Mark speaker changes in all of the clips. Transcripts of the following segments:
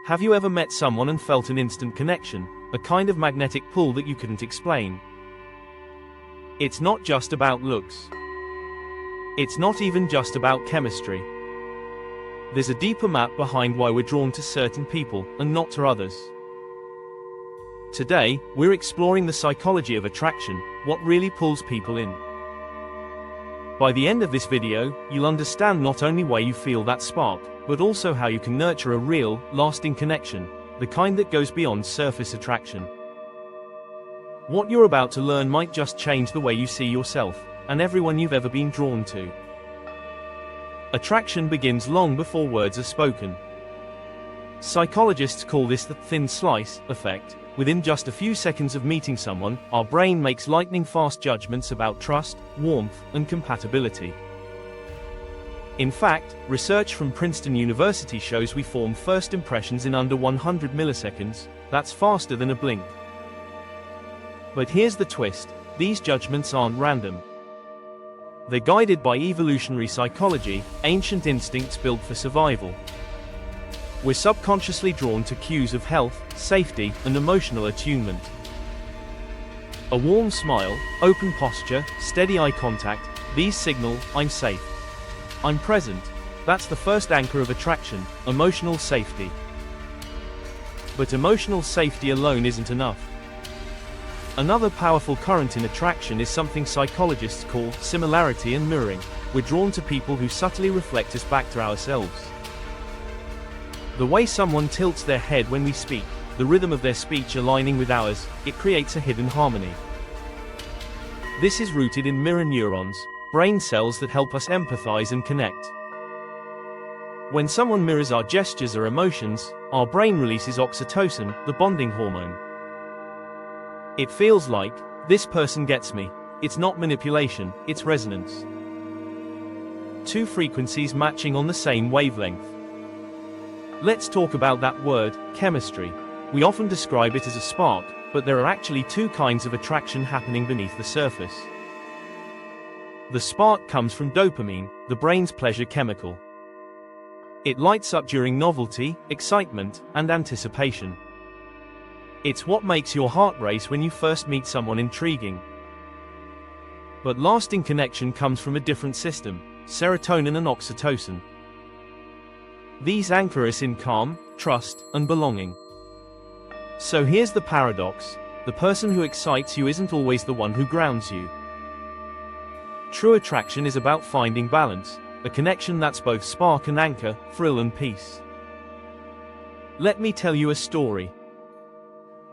Speaker 1: Have you ever met someone and felt an instant connection, a kind of magnetic pull that you couldn't explain? It's not just about looks. It's not even just about chemistry. There's a deeper map behind why we're drawn to certain people, and not to others. Today, we're exploring the psychology of attraction, what really pulls people in. By the end of this video, you'll understand not only why you feel that spark, but also how you can nurture a real, lasting connection, the kind that goes beyond surface attraction. What you're about to learn might just change the way you see yourself, and everyone you've ever been drawn to. Attraction begins long before words are spoken. Psychologists call this the thin slice effect. Within just a few seconds of meeting someone, our brain makes lightning-fast judgments about trust, warmth, and compatibility. In fact, research from Princeton University shows we form first impressions in under 100 milliseconds. That's faster than a blink. But here's the twist: these judgments aren't random. They're guided by evolutionary psychology, ancient instincts built for survival. We're subconsciously drawn to cues of health, safety, and emotional attunement. A warm smile, open posture, steady eye contact, these signal, I'm safe. I'm present. That's the first anchor of attraction, emotional safety. But emotional safety alone isn't enough. Another powerful current in attraction is something psychologists call similarity and mirroring. We're drawn to people who subtly reflect us back to ourselves. The way someone tilts their head when we speak, the rhythm of their speech aligning with ours, it creates a hidden harmony. This is rooted in mirror neurons, brain cells that help us empathize and connect. When someone mirrors our gestures or emotions, our brain releases oxytocin, the bonding hormone. It feels like, this person gets me. It's not manipulation, it's resonance. Two frequencies matching on the same wavelength. Let's talk about that word, chemistry. We often describe it as a spark, but there are actually two kinds of attraction happening beneath the surface. The spark comes from dopamine, the brain's pleasure chemical. It lights up during novelty, excitement, and anticipation. It's what makes your heart race when you first meet someone intriguing. But lasting connection comes from a different system, serotonin and oxytocin. These anchor us in calm, trust, and belonging. So here's the paradox: the person who excites you isn't always the one who grounds you. True attraction is about finding balance, a connection that's both spark and anchor, thrill and peace. Let me tell you a story.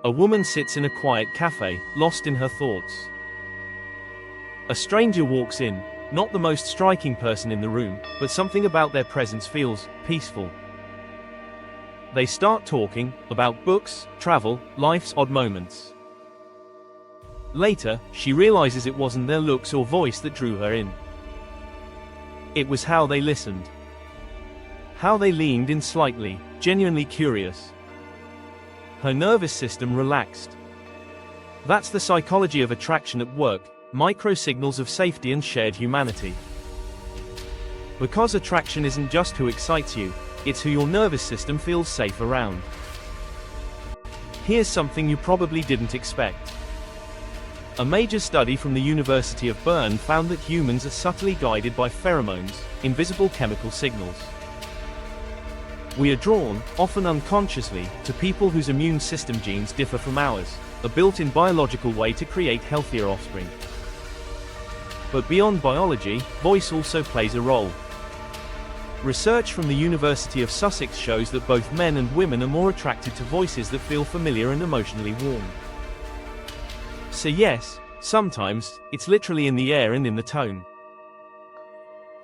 Speaker 1: A woman sits in a quiet cafe, lost in her thoughts. A stranger walks in, not the most striking person in the room, but something about their presence feels peaceful. They start talking about books, travel, life's odd moments. Later, she realizes it wasn't their looks or voice that drew her in. It was how they listened. How they leaned in slightly, genuinely curious. Her nervous system relaxed. That's the psychology of attraction at work, micro-signals of safety and shared humanity. Because attraction isn't just who excites you, it's who your nervous system feels safe around. Here's something you probably didn't expect. A major study from the University of Bern found that humans are subtly guided by pheromones, invisible chemical signals. We are drawn, often unconsciously, to people whose immune system genes differ from ours, a built-in biological way to create healthier offspring. But beyond biology, voice also plays a role. Research from the University of Sussex shows that both men and women are more attracted to voices that feel familiar and emotionally warm. So yes, sometimes, it's literally in the air and in the tone.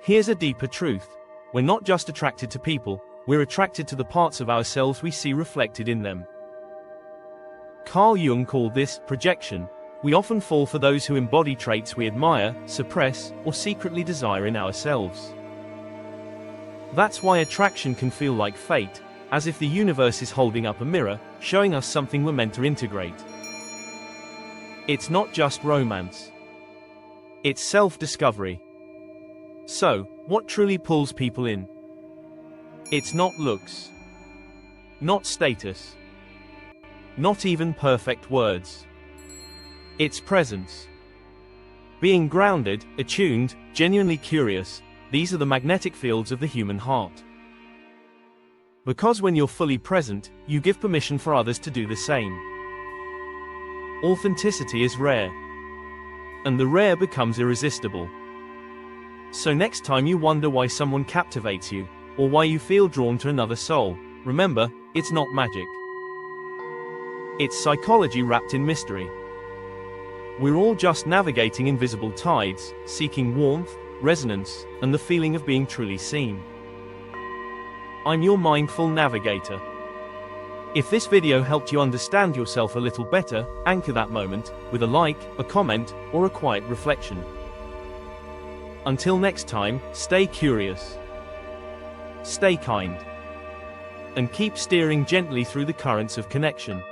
Speaker 1: Here's a deeper truth. We're not just attracted to people, we're attracted to the parts of ourselves we see reflected in them. Carl Jung called this projection. We often fall for those who embody traits we admire, suppress, or secretly desire in ourselves. That's why attraction can feel like fate, as if the universe is holding up a mirror, showing us something we're meant to integrate. It's not just romance. It's self-discovery. So, what truly pulls people in? It's not looks. Not status. Not even perfect words. It's presence. Being grounded, attuned, genuinely curious, these are the magnetic fields of the human heart. Because when you're fully present, you give permission for others to do the same. Authenticity is rare. And the rare becomes irresistible. So next time you wonder why someone captivates you, or why you feel drawn to another soul, remember, it's not magic. It's psychology wrapped in mystery. We're all just navigating invisible tides, seeking warmth, resonance, and the feeling of being truly seen. I'm your mindful navigator. If this video helped you understand yourself a little better, anchor that moment with a like, a comment, or a quiet reflection. Until next time, stay curious, stay kind, and keep steering gently through the currents of connection.